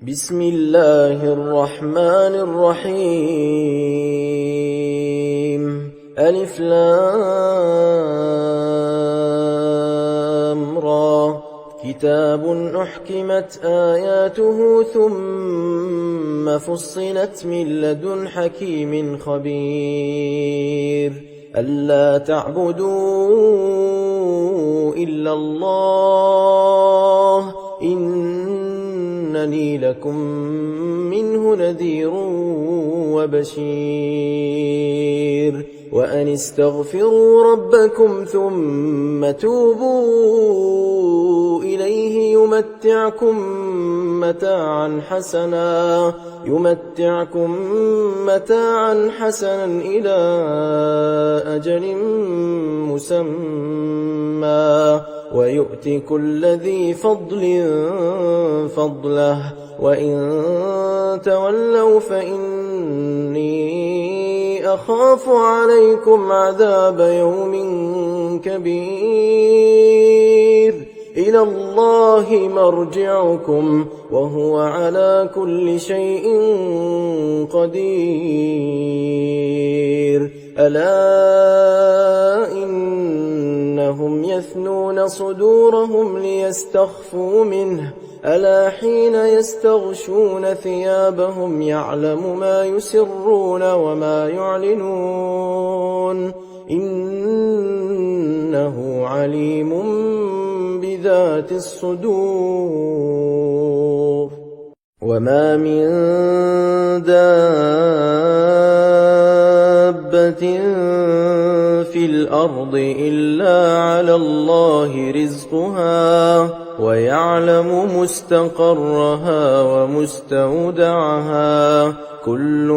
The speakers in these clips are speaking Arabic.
بسم الله الرحمن الرحيم. ألف لام را. كتاب أحكمت آياته ثم فصلت من لدن حكيم خبير. ألا تعبدوا إلا الله إنني لكم منه نذير وبشير. وأن استغفروا ربكم ثم توبوا إليه يمتعكم متاعا حسنا إلى أجل مسمى ويؤتي كل ذي فضل فضله. وإن تولوا فإني أخاف عليكم عذاب يوم كبير. إلى الله مرجعكم وهو على كل شيء قدير. ألا إنهم يثنون صدورهم ليستخفوا منه ألا حين يستغشون ثيابهم يعلم ما يسرون وما يعلنون إنه عليم بذات الصدور. وما من دابة في الأرض إلا على الله رزقها ويعلم مستقرها ومستودعها كل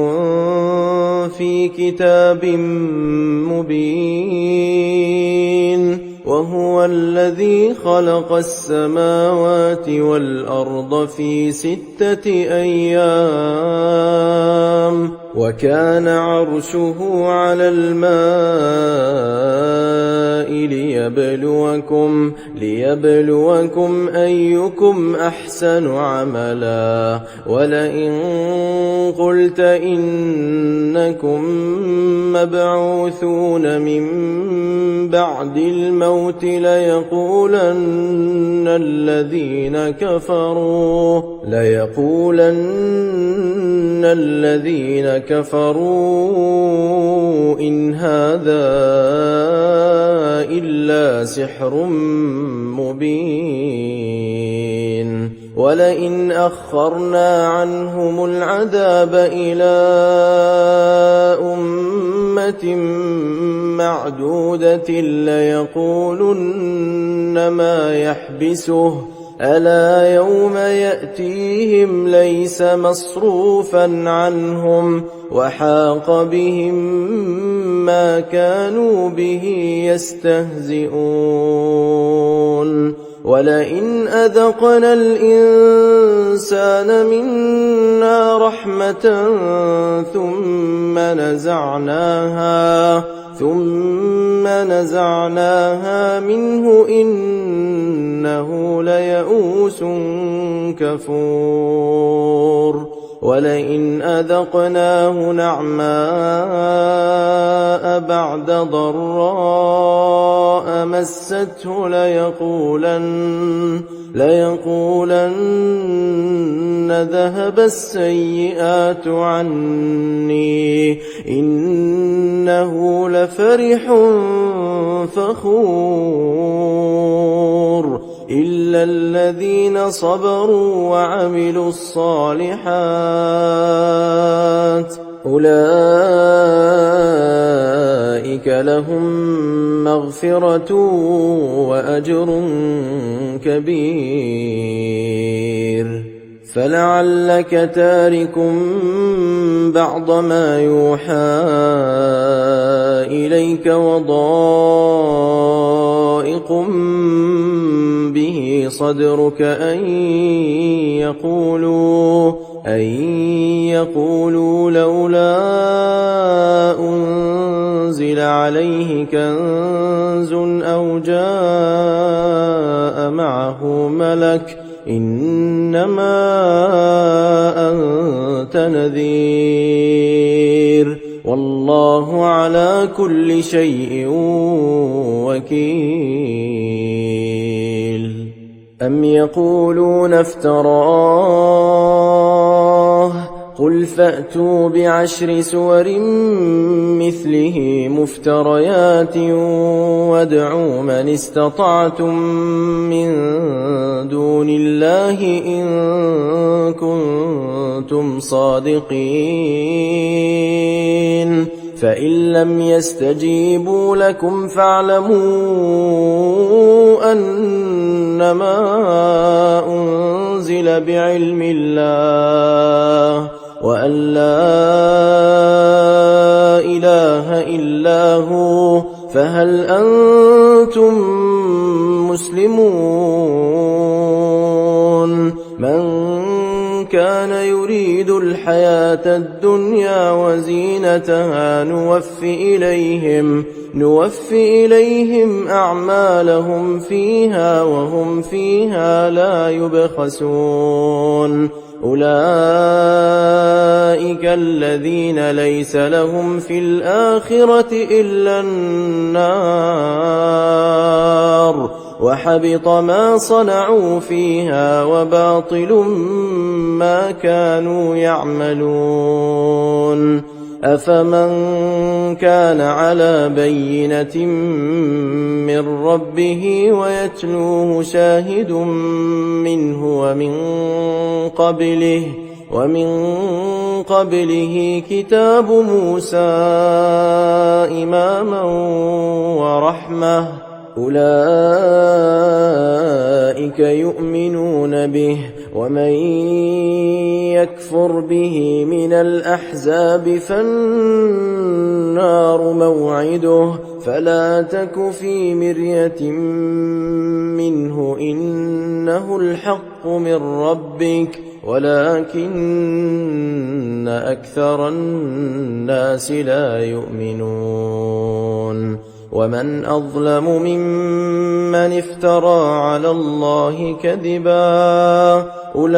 في كتاب مبين. وهو الذي خلق السماوات والأرض في 6 أيام وكان عرشه على الماء ليبلوكم أيكم أحسن عملا. ولئن قلت إنكم مبعوثون من بعد الموت ليقولن الذين كفروا إن هذا إلا سحر مبين. ولئن أخرنا عنهم العذاب إلى أمة معدودة ليقولن ما يحبسه ألا يوم يأتيهم ليس مصروفا عنهم وحاق بهم ما كانوا به يستهزئون. ولئن أذقنا الإنسان منا رحمة ثم نزعناها منه إنه ليئوس كفور. ولئن أذقناه نعماء بعد ضراء مسته ليقولن ذهب السيئات عني إنه لفرح فخور. إلا الذين صبروا وعملوا الصالحات أولئك لهم مغفرة وأجر كبير. فلعلك تارك بعض ما يوحى إليك وضائق به صدرك أن يقولوا لولا أنزل عليه كنز أو جاء معه ملك إنما أنت نذير والله على كل شيء وكيل أم يقولون افتراه قل فأتوا بعشر سور مثله مفتريات وادعوا من استطعتم من دون الله إن كنتم صادقين فإن لم يستجيبوا لكم فاعلموا أنما أنزل بعلم الله وأن لا إله إلا هو فهل أنتم مسلمون من كان يريد الحياة الدنيا وزينتها نوفي إليهم أعمالهم فيها وهم فيها لا يبخسون أولئك الذين ليس لهم في الآخرة إلا النار وحبط ما صنعوا فيها وباطل ما كانوا يعملون أفمن كان على بينة من ربه ويتلوه شاهد منه ومن قبله كتاب موسى إماما ورحمة أولئك يؤمنون به ومن يكفر به من الأحزاب فالنار موعده فلا تك في مرية منه إنه الحق من ربك ولكن أكثر الناس لا يؤمنون ومن أظلم ممن افترى على الله كذبا أولئك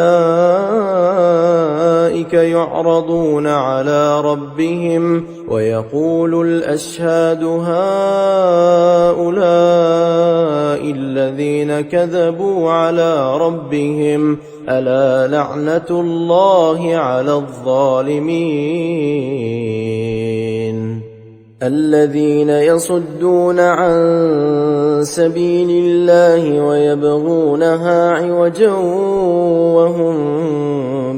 يعرضون على ربهم ويقول الأشهاد هؤلاء الذين كذبوا على ربهم ألا لعنة الله على الظالمين الذين يصدون عن سبيل الله ويبغونها عوجا وهم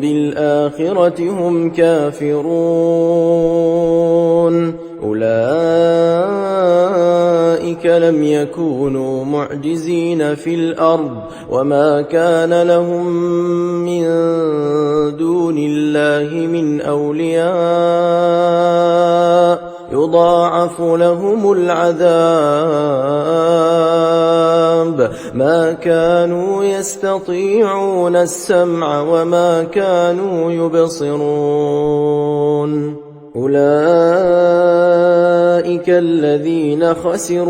بالآخرة هم كافرون أولئك لم يكونوا معجزين في الأرض وما كان لهم من دون الله من أولياء يضاعف لهم العذاب ما كانوا يستطيعون السمع وما كانوا يبصرون أولئك الذين خسروا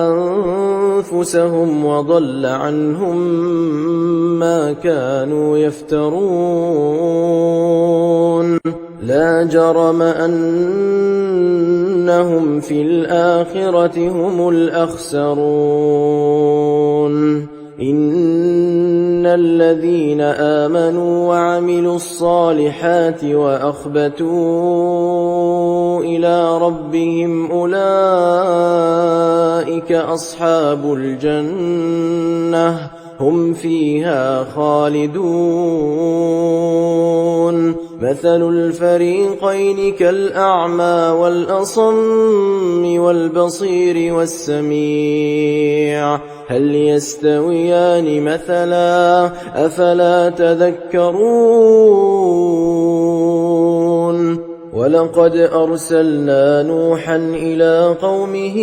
أنفسهم وضل عنهم ما كانوا يفترون لا جرم أنهم في الآخرة هم الأخسرون إن الذين آمنوا وعملوا الصالحات وأخبتوا إلى ربهم أولئك أصحاب الجنة هم فيها خالدون مثل الفريقين كالأعمى والأصم والبصير والسميع هل يستويان مثلا أفلا تذكرون ولقد أرسلنا نوحا إلى قومه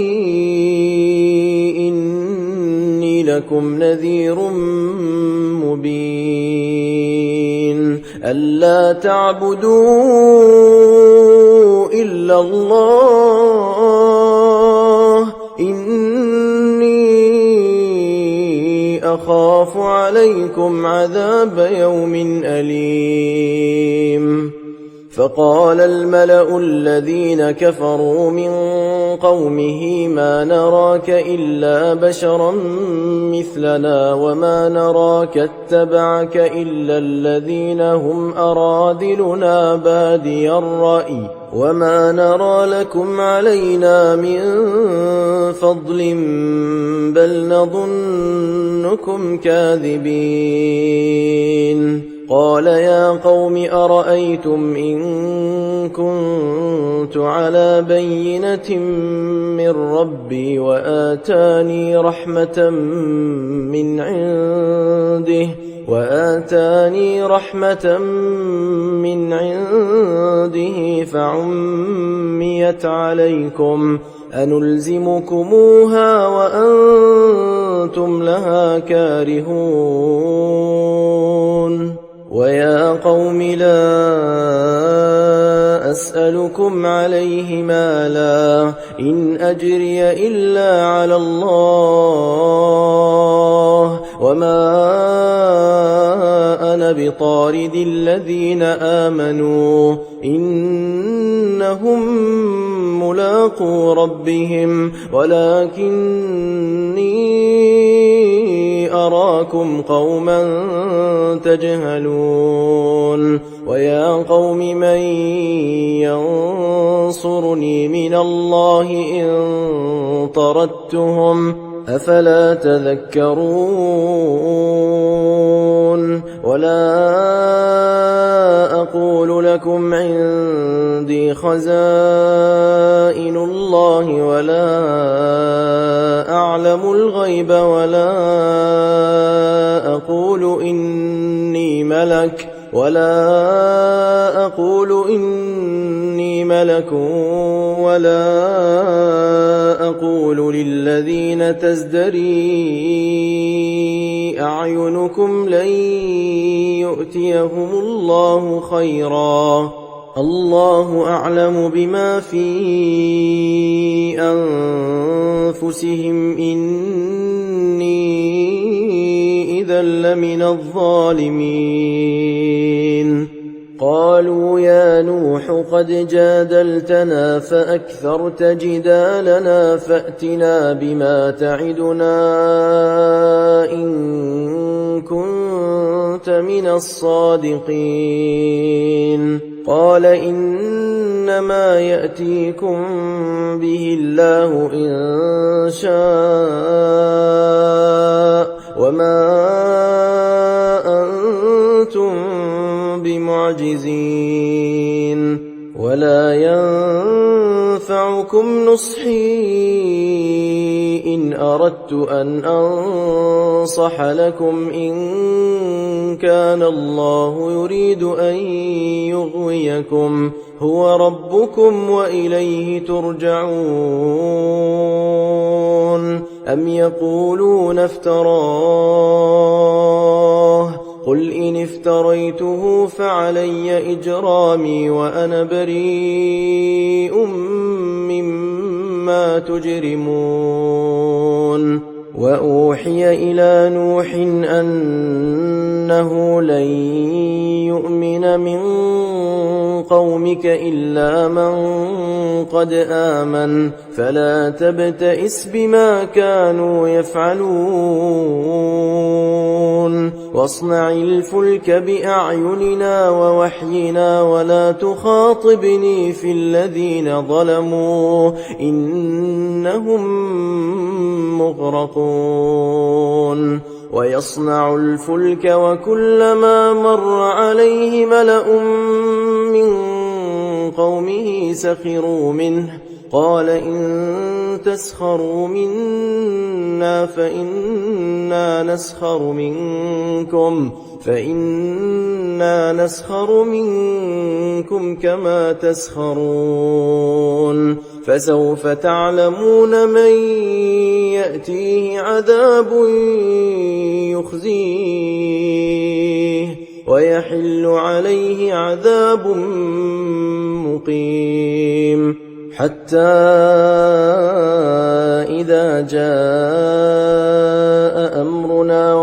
إني لكم نذير مبين ألا تعبدوا إلا الله إني أخاف عليكم عذاب يوم أليم. فقال الملأ الذين كفروا من قومه ما نراك إلا بشرا مثلنا وما نراك اتبعك إلا الذين هم أراذلنا بادي الرأي وما نرى لكم علينا من فضل بل نظنكم كاذبين. قال يا قوم أرأيتم إن كنت على بينة من ربي وآتاني رحمة من عنده فعميت عليكم أنلزمكموها وأنتم لها كارهون. ويا قوم لا أسألكم عليه مالا إن أجري إلا على الله وما أنا بطارد الذين آمنوا إنهم ملاقو ربهم ولكني أراكم قوما تجهلون. ويا قوم من ينصرني من الله إن طردتهم أفلا تذكرون. ولا أقول لكم عندي خزائن الله ولا أعلم الغيب ولا أقول إني ملك ولا أقول للذين تزدري أعينكم لن يؤتيهم الله خيرا الله أعلم بما في أنفسهم إني إذا لمن الظالمين. قالوا يا نوح قد جادلتنا فأكثرت جدالنا فأتنا بما تعدنا إن كنت من الصادقين. قال إنما يأتيكم به الله إن شاء وما أنتم بمعجزين. ولا ينفعكم نصحي إن أردت أن أنصح لكم إن كان الله يريد أن يغويكم هو ربكم وإليه ترجعون. أم يقولون افتراه قل إن افتريته فعلي إجرامي وأنا بريء مما تجرمون. وأوحي إلى نوح أنه لن يؤمن من قومك إلا من قد آمن فلا تبتئس بما كانوا يفعلون. واصنع الفلك بأعيننا ووحينا ولا تخاطبني في الذين ظلموا إنهم مغرقون. ويصنع الفلك وكلما مر عليه ملأ من قومه سخروا منه قال إن تسخروا منا فإنا نسخر منكم كما تسخرون. فسوف تعلمون من يأتيه عذاب يخزيه ويحل عليه عذاب مقيم. حتى إذا جاء أمرنا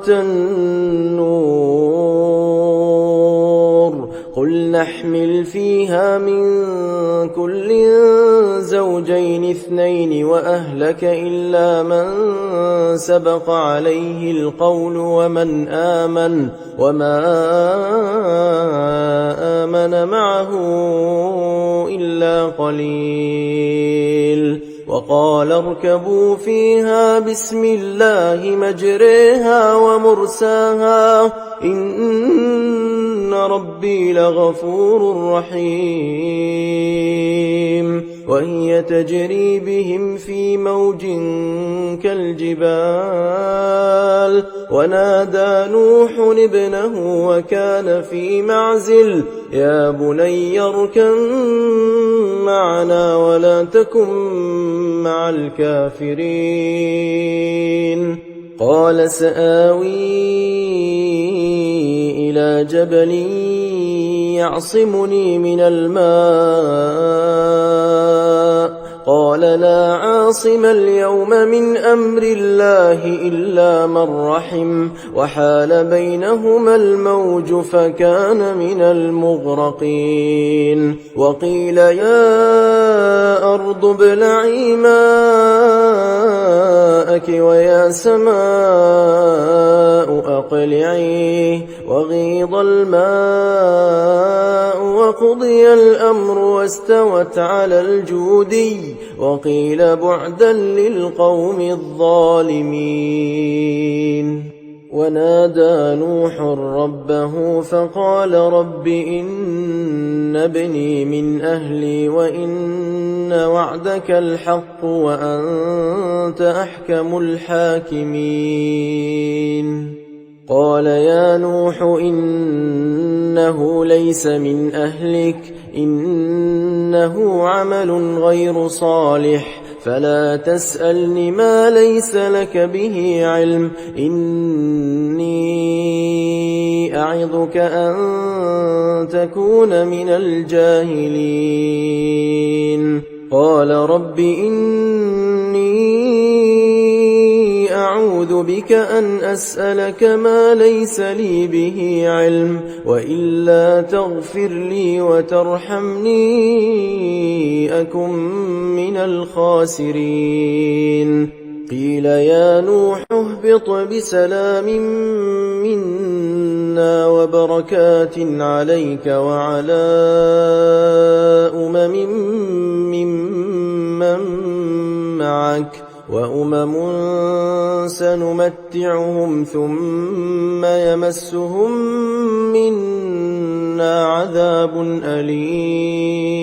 النور قل نحمل فيها من كل زوجين اثنين وأهلك إلا من سبق عليه القول وما آمن معه إلا قليل وقال اركبوا فيها بسم الله مجريها ومرساها إن ربي لغفور رحيم وهي تجري بهم في موج كالجبال ونادى نوح ابنه وكان في معزل يا بني اركب معنا ولا تكن مع الكافرين قال سآوي إلى جبل يعصمني من الماء قال لا عاصم اليوم من أمر الله إلا من رحم وحال بينهما الموج فكان من المغرقين وقيل يا أرض ابلعي ماءك ويا سماء أقلعي وغيض الماء وقضي الأمر واستوت على الجودي وقيل بعدا للقوم الظالمين ونادى نوح ربه فقال رب إن ابني من أهلي وإن وعدك الحق وأنت أحكم الحاكمين قال يا نوح إنه ليس من أهلك إنه عمل غير صالح فلا تسألني ما ليس لك به علم إني أعظك أن تكون من الجاهلين قال رب إني أعوذ بك أن أسألك ما ليس لي به علم وإلا تغفر لي وترحمني أكن من الخاسرين قيل يا نوح اهبط بسلام منا وبركات عليك وعلى ممن معك وأمم سنمتعهم ثم يمسهم منا عذاب أليم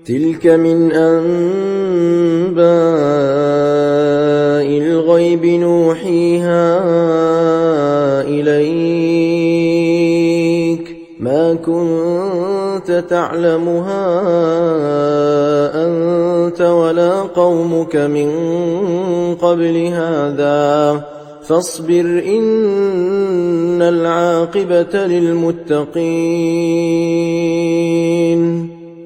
تلك من أنباء الغيب نوحيها إليك ما كنت تعلمها أنت ولا قومك من قبل هذا فاصبر إن العاقبة للمتقين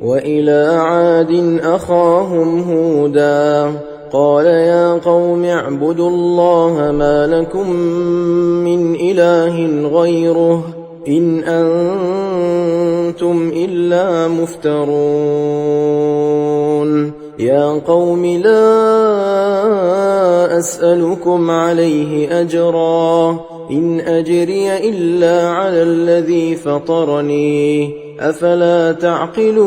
وإلى عاد أخاهم هودا قال يا قوم اعبدوا الله ما لكم من إله غيره إن أنتم إلا مفترون يا قوم لا أسألكم عليه أجرا إن أجري إلا على الذي فطرني أفلا تعقلون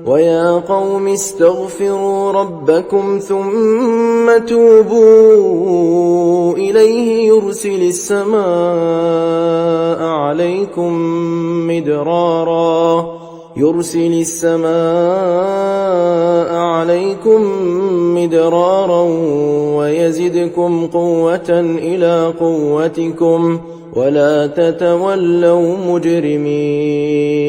ويا قوم استغفروا ربكم ثم توبوا إليه يرسل السماء عليكم مدرارا ويزدكم قوة إلى قوتكم ولا تتولوا مجرمين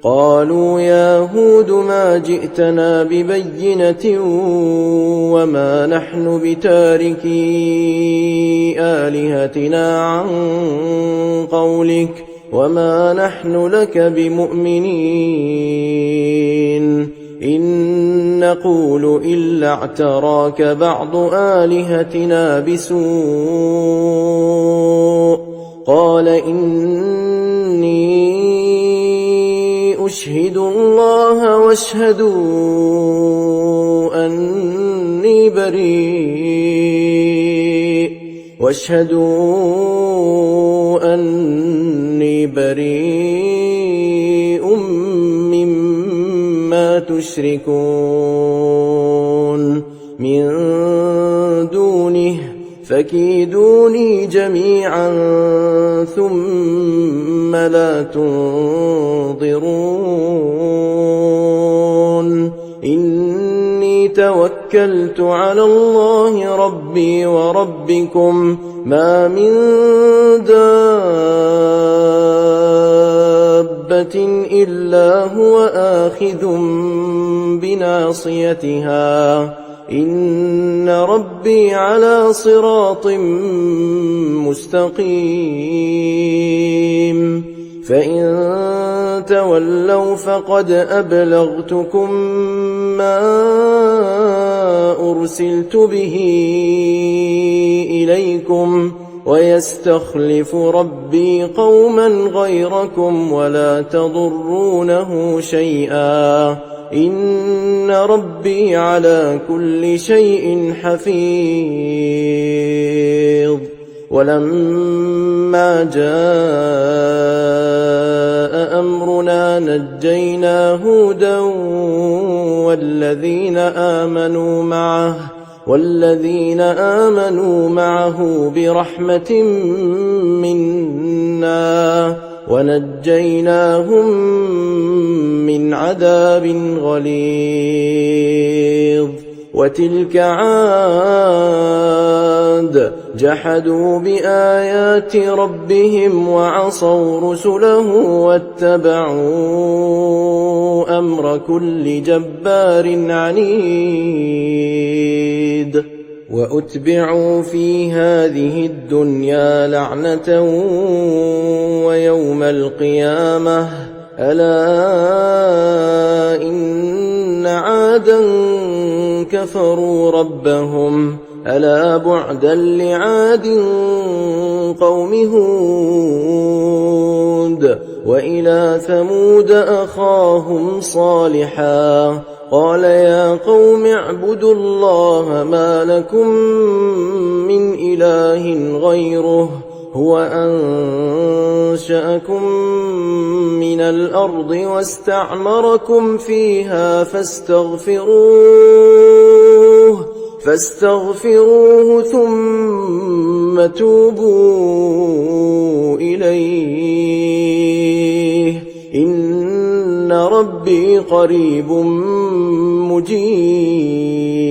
قالوا يا هود ما جئتنا ببينة وما نحن بتاركي آلهتنا عن قولك وما نحن لك بمؤمنين إن نقول إلا اعتراك بعض آلهتنا بسوء قال إني أشهد الله واشهدوا أني بريء مما تشركون من دونه فكيدوني جميعا ثم لا تنظرون إني توكلت على الله ربي وربكم ما من دابة إلا هو آخذ بناصيتها إن ربي على صراط مستقيم فإن تولوا فقد أبلغتكم ما أرسلت به إليكم ويستخلف ربي قوما غيركم ولا تضرونه شيئا إن ربي على كل شيء حفيظ ولما جاء أمرنا نجينا هودا والذين آمنوا معه برحمة منا ونجيناهم من عذاب غليظ وتلك عاد جحدوا بآيات ربهم وعصوا رسله واتبعوا أمر كل جبار عنيد وأتبعوا في هذه الدنيا لعنة ويوم القيامة ألا إن عادا كفروا ربهم ألا بعدا لعاد قوم هود وإلى ثمود أخاهم صالحا قال يا قوم اعبدوا الله ما لكم من إله غيره هو أنشأكم من الأرض واستعمركم فيها فاستغفروه ثم توبوا إليه إن ربي قريب مجيب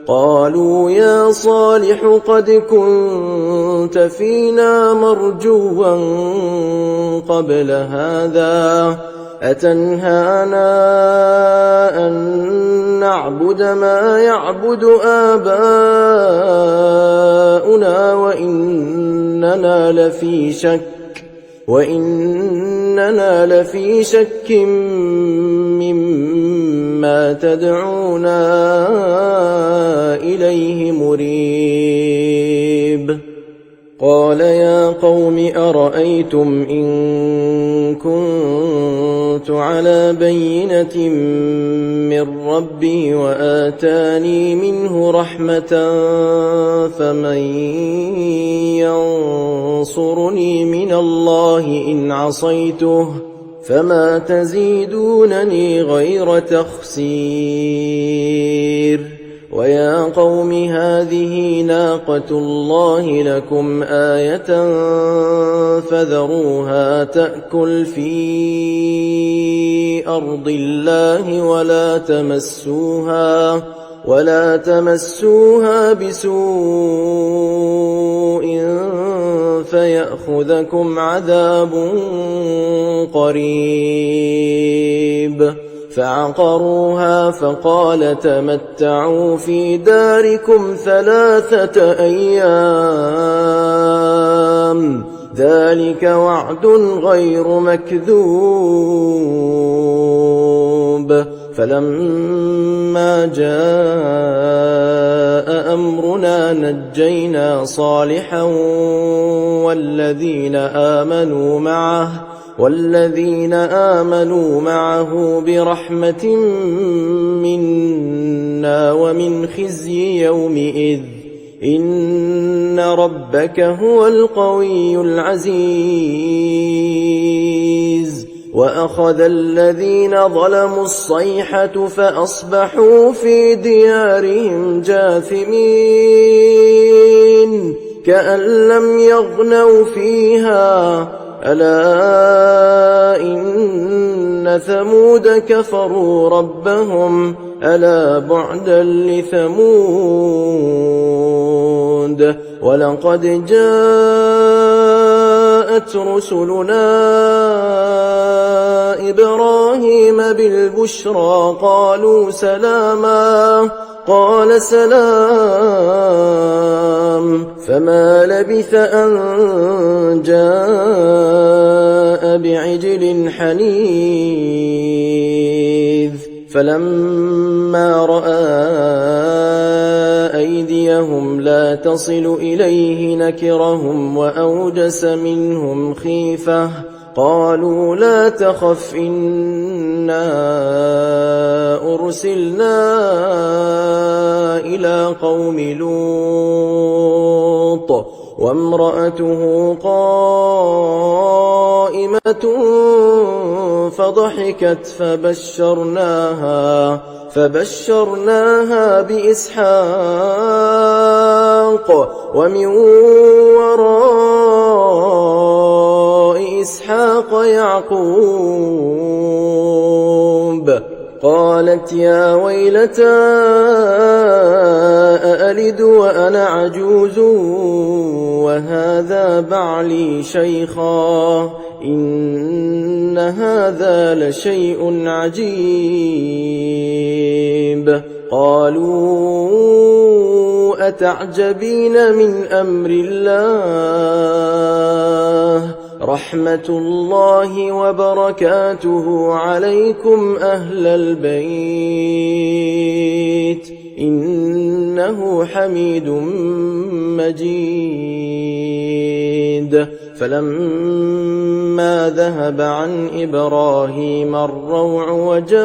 قالوا يا صالح قد كنت فينا مرجوا قبل هذا أتنهانا أن نعبد ما يعبد آباؤنا وإننا لفي شك مما تدعونا إليه مريب قال يا قوم أرأيتم إن كنت على بينة من ربي وآتاني منه رحمة فمن ينصرني من الله إن عصيته فما تزيدونني غير تخسير ويا قوم هذه ناقة الله لكم آية فذروها تأكل في أرض الله ولا تمسوها بسوء فيأخذكم عذاب قريب فعقروها فقال تمتعوا في داركم 3 أيام ذلك وعد غير مكذوب فلما جاء أمرنا نجينا صالحا والذين آمنوا معه برحمة منا ومن خزي يومئذ إن ربك هو القوي العزيز وأخذ الذين ظلموا الصيحة فأصبحوا في ديارهم جاثمين كأن لم يغنوا فيها ألا إن ثمود كفروا ربهم ألا بعدا لثمود ولقد جاءت رسلنا إبراهيم بالبشرى قالوا سلاما قال سلام فما لبث أن جاء بعجل حنيذ فلما رأى أيديهم لا تصل إليه نكرهم وأوجس منهم خيفة قالوا لا تخف إنا أرسلنا إلى قوم لوط وامرأته قائمة فضحكت فبشرناها بإسحاق ومن وراء إسحاق يعقوب قالت يا ويلتى أألد وأنا عجوز وهذا بعلي شيخا إن هذا لشيء عجيب قالوا أتعجبين من أمر الله رحمة الله وبركاته عليكم أهل البيت إنه حميد مجيد فلما ذهب عن إبراهيم الروع وجاءته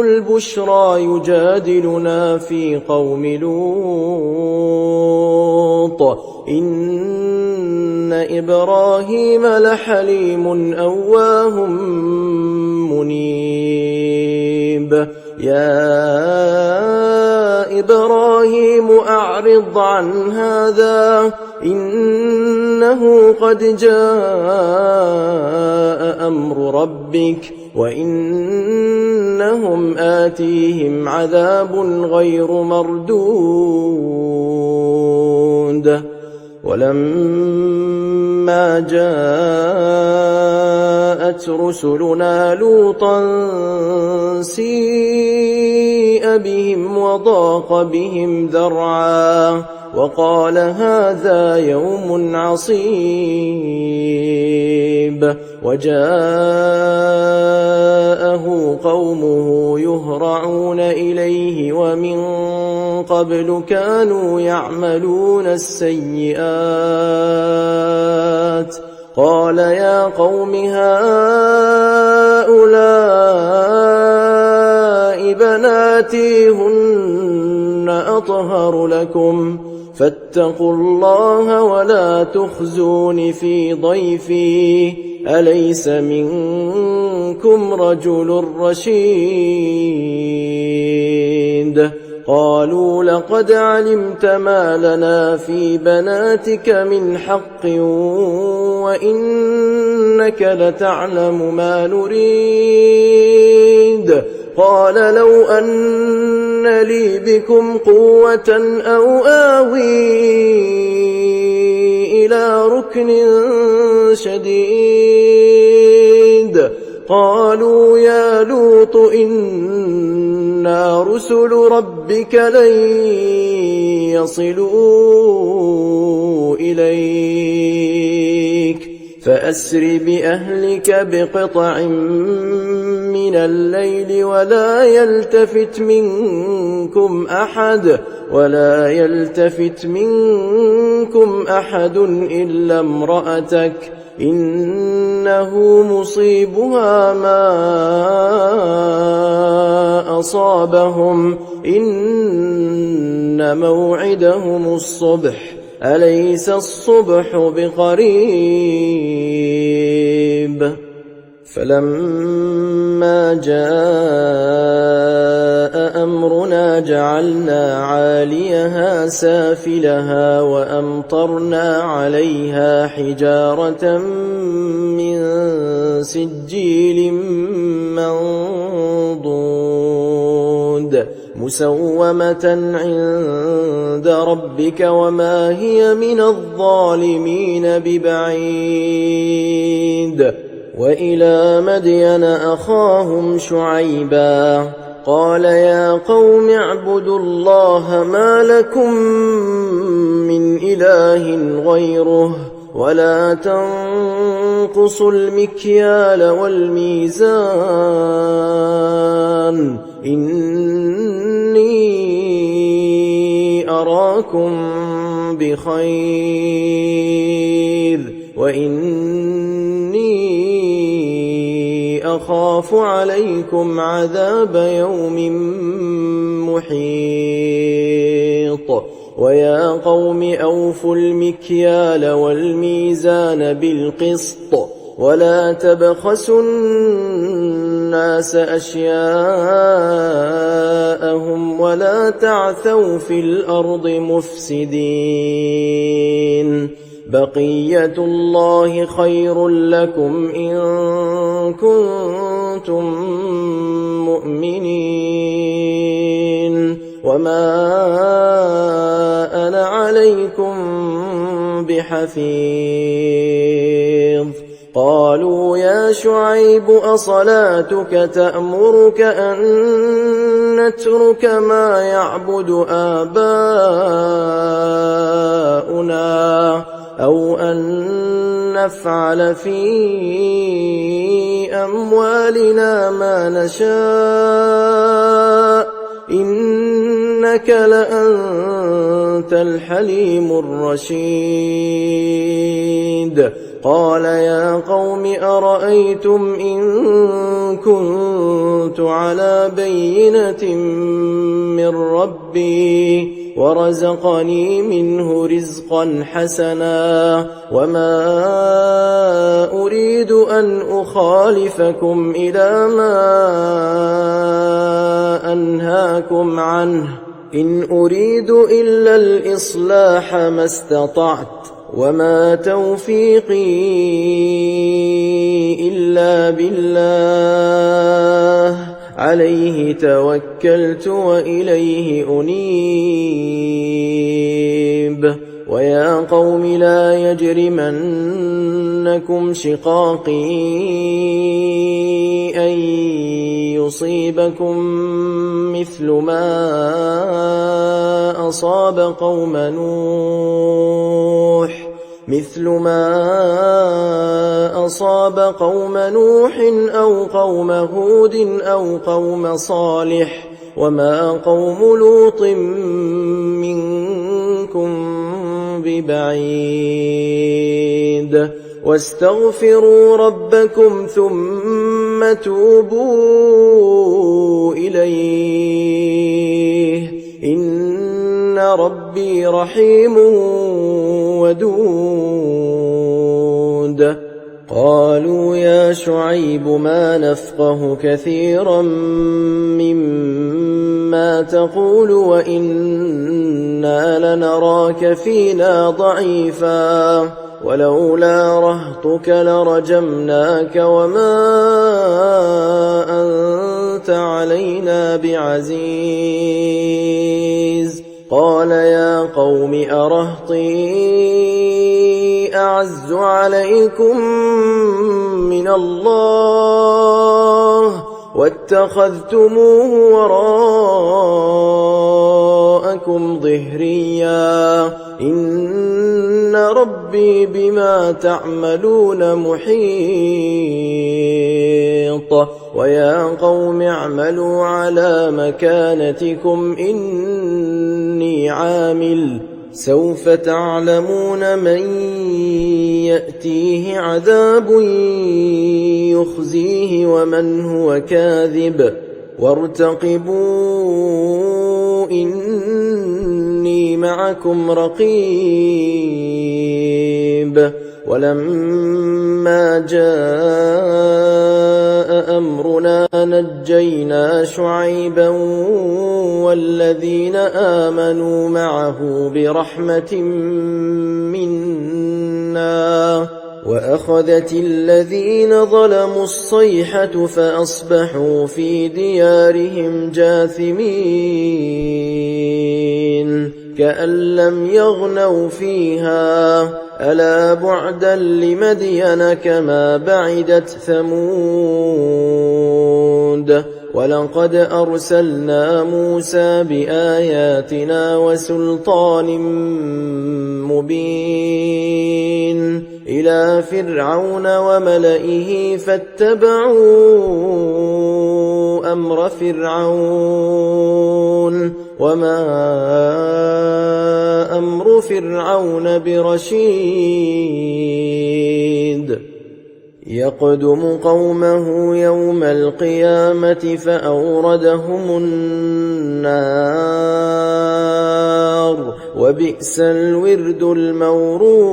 البشرى يجادلنا في قوم لوط إن إبراهيم لحليم أواه منيب يا إبراهيم أعرض عن هذا إنه قد جاء أمر ربك وإنهم آتيهم عذاب غير مردود ولما جاءت رسلنا لوطا سيء بهم وضاق بهم ذرعا وقال هذا يوم عصيب وجاءه قومه يهرعون إليه ومن قبل كانوا يعملون السيئات قال يا قوم هؤلاء بناتي هن أطهر لكم فاتقوا الله ولا تخزون في ضيفي أليس منكم رجل رشيد قالوا لقد علمت ما لنا في بناتك من حق وإنك لتعلم ما نريد قال لو أن لي بكم قوة أو آوي إلى ركن شديد قالوا يا لوط إنا رسل ربك لن يصلوا إليك فأسر بأهلك بقطع من الليل ولا يلتفت منكم أحد إلا امرأتك إنه مصيبها ما أصابهم إن موعدهم الصبح أليس الصبح بقريب فلما جاء أمرنا جعلنا عاليها سافلها وأمطرنا عليها حجارة من سجيل منضود مسومة عند ربك وما هي من الظالمين ببعيد وإلى مدين أخاهم شعيبا قال يا قوم اعبدوا الله ما لكم من إله غيره ولا تنقصوا المكيال والميزان إني أراكم بخير وإني أخاف عليكم عذاب يوم محيط ويا قوم أوفوا المكيال والميزان بالقسط ولا تبخسوا الناس أشياءهم ولا تعثوا في الأرض مفسدين بقية الله خير لكم إن كنتم مؤمنين وما أنا عليكم بحفيظ قالوا يا شعيب أصلاتك تأمرك أن نترك ما يعبد آباؤنا أو أن نفعل في أموالنا ما نشاء إنك لأنت الحليم الرشيد قال يا قوم أرأيتم إن كنت على بينة من ربي ورزقني منه رزقا حسنا وما أريد أن أخالفكم إلى ما أنهاكم عنه إن أريد إلا الإصلاح ما استطعت وما توفيقي إلا بالله عليه توكلت وإليه أنيب ويا قوم لا يجرمنكم شقاقي أن يصيبكم مثل ما أصاب قوم نوح أو قوم هود أو قوم صالح وما قوم لوط منكم ببعيد واستغفروا ربكم ثم توبوا إليه إن ربي رحيم ودود قالوا يا شعيب ما نفقه كثيرا مما تقول وإنا لنراك فينا ضعيفا ولولا رهطك لرجمناك وما أنت علينا بعزيز قال يا قوم أرهطي أعز عليكم من الله واتخذتموه وراءكم ظهريا إن إن ربي بما تعملون محيط ويا قوم اعملوا على مكانتكم إني عامل سوف تعلمون من يأتيه عذاب يخزيه ومن هو كاذب وارتقبوا إني معكم رقيب ولما جاء أمرنا نجينا شعيبا والذين آمنوا معه برحمة منا وأخذت الذين ظلموا الصيحة فأصبحوا في ديارهم جاثمين كأن لم يغنوا فيها ألا بعدا لمدين كما بعدت ثمود ولقد أرسلنا موسى بآياتنا وسلطان مبين إلى فرعون وملئه فاتبعوا أمر فرعون وما أمر فرعون برشيد يقدم قومه يوم القيامة فأوردهم النار وبئس الورد المورود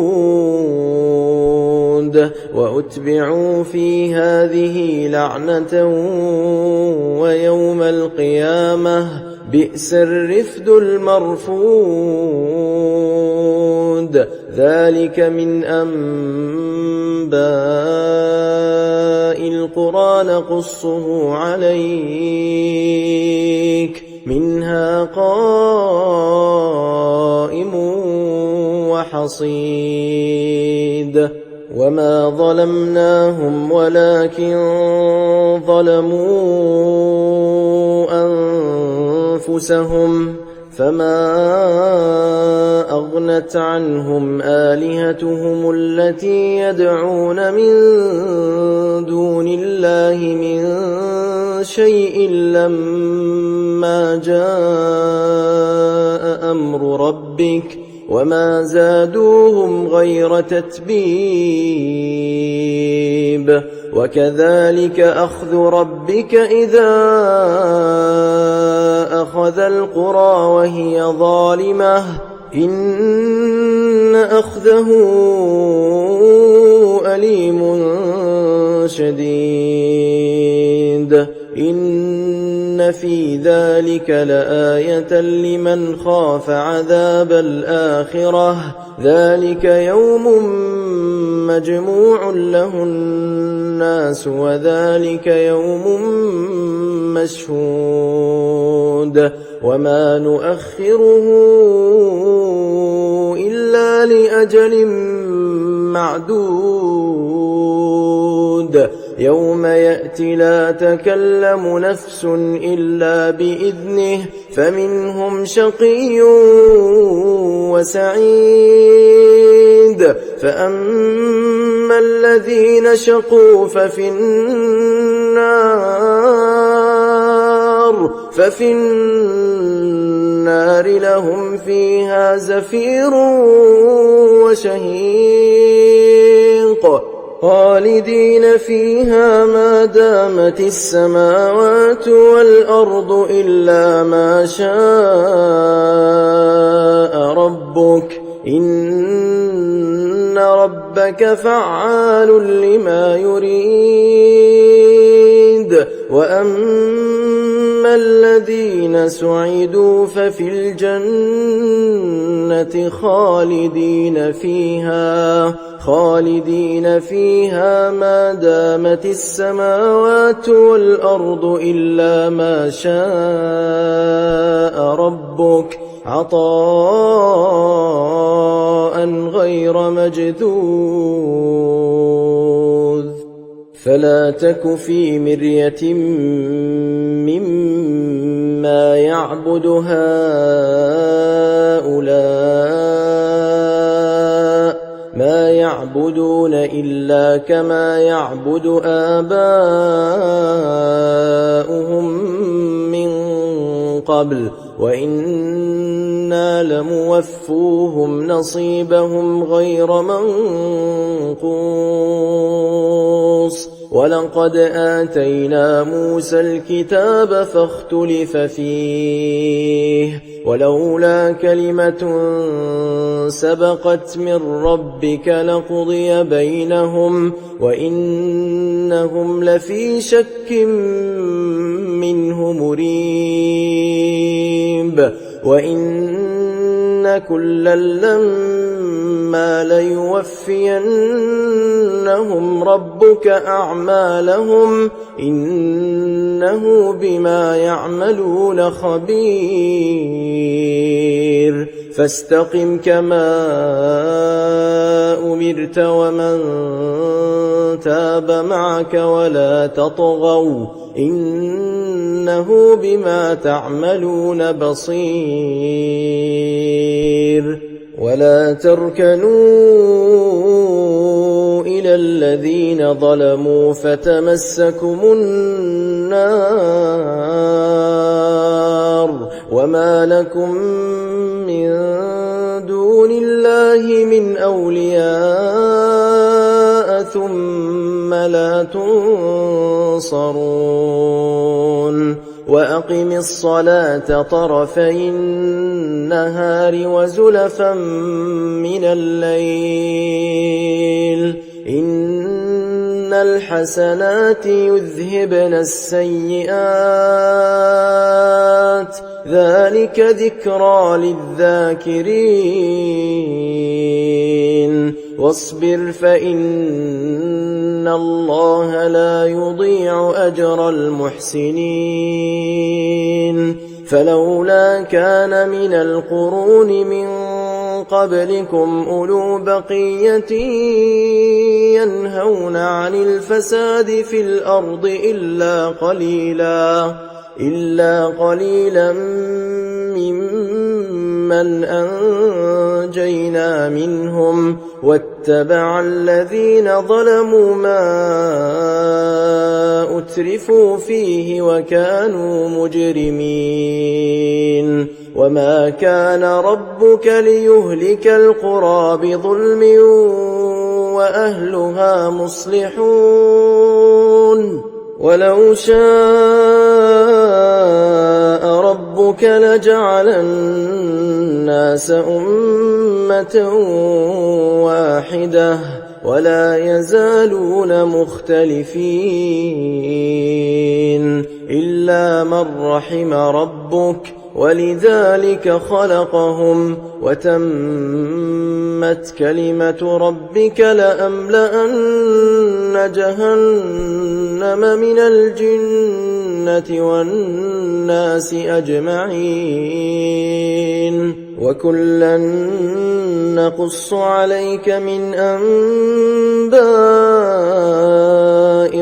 وأتبعوا في هذه لعنة ويوم القيامة بئس الرفد المرفود ذلك من أنباء القرى نقصه عليك منها قائم وحصيد وما ظلمناهم ولكن ظلموا أنفسهم فما أغنت عنهم آلهتهم التي يدعون من دون الله من شيء لما جاء أمر ربك وما زادوهم غير تتبيب وكذلك أخذ ربك إذا أخذ القرى وهي ظالمة إن أخذه أليم شديد إن في ذلك لآية لمن خاف عذاب الآخرة ذلك يوم مجموع له الناس وذلك يوم مشهود وما نؤخره إلا لأجل معدود يوم يأتي لا تكلم نفس إلا بإذنه فمنهم شقي وسعيد فأما الذين شقوا ففي النار لهم فيها زفير وشهيق خالدين فيها ما دامت السماوات والأرض إلا ما شاء ربك إن ربك فعال لما يريد وأما الذين سعدوا ففي الجنة خالدين فيها ما دامت السماوات والأرض إلا ما شاء ربك عطاء غير مجذوذ فلا تك في مرية مما يعبد هؤلاء يعبدون إلا كما يعبد آباؤهم من قبل وإنا لموفوهم نصيبهم غير منقوص ولقد آتينا موسى الكتاب فاختلف فيه ولولا كلمة سبقت من ربك لقضي بينهم وإنهم لفي شك منه مريب وإن كلا لما ليوفينهم ربك أعمالهم إنه بما يعملون خبير فاستقم كما أمرت ومن تاب معك ولا تطغوا إنه بما تعملون بصير ولا تركنوا إلى الذين ظلموا فتمسكم النار وما لكم من دون الله من أولياء ثم لا تنصرون وأقم الصلاة طرفي النهار وزلفا من الليل إن الحسنات يذهبن السيئات ذلك ذكرى للذاكرين واصبر فإن الله لا يضيع أجر المحسنين فلولا كان من القرون من قبلكم أولو بقية ينهون عن الفساد في الأرض إلا قليلا ممن أنجينا منهم واتبع الذين ظلموا ما أترفوا فيه وكانوا مجرمين وما كان ربك ليهلك القرى بظلم وأهلها مصلحون ولو شاء ربك لجعل الناس أمة واحدة ولا يزالون مختلفين إلا من رحم ربك ولذلك خلقهم وتمت كلمة ربك لأملأن جهنم من الجنة والناس أجمعين وكلا نقص عليك من أنباء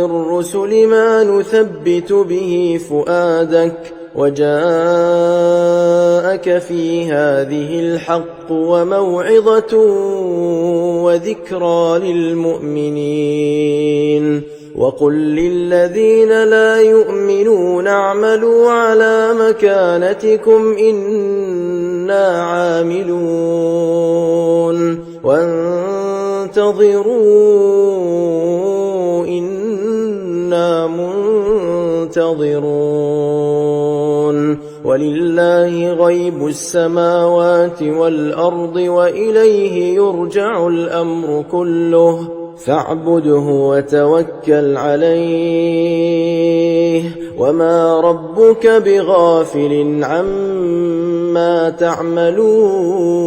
الرسل ما نثبت به فؤادك وجاءك في هذه الحق وموعظة وذكرى للمؤمنين وقل للذين لا يؤمنون اعملوا على مكانتكم إنا عاملون وانتظروا إنا منتظرون ولله غيب السماوات والأرض وإليه يرجع الأمر كله فاعبده وتوكل عليه وما ربك بغافل عما تعملون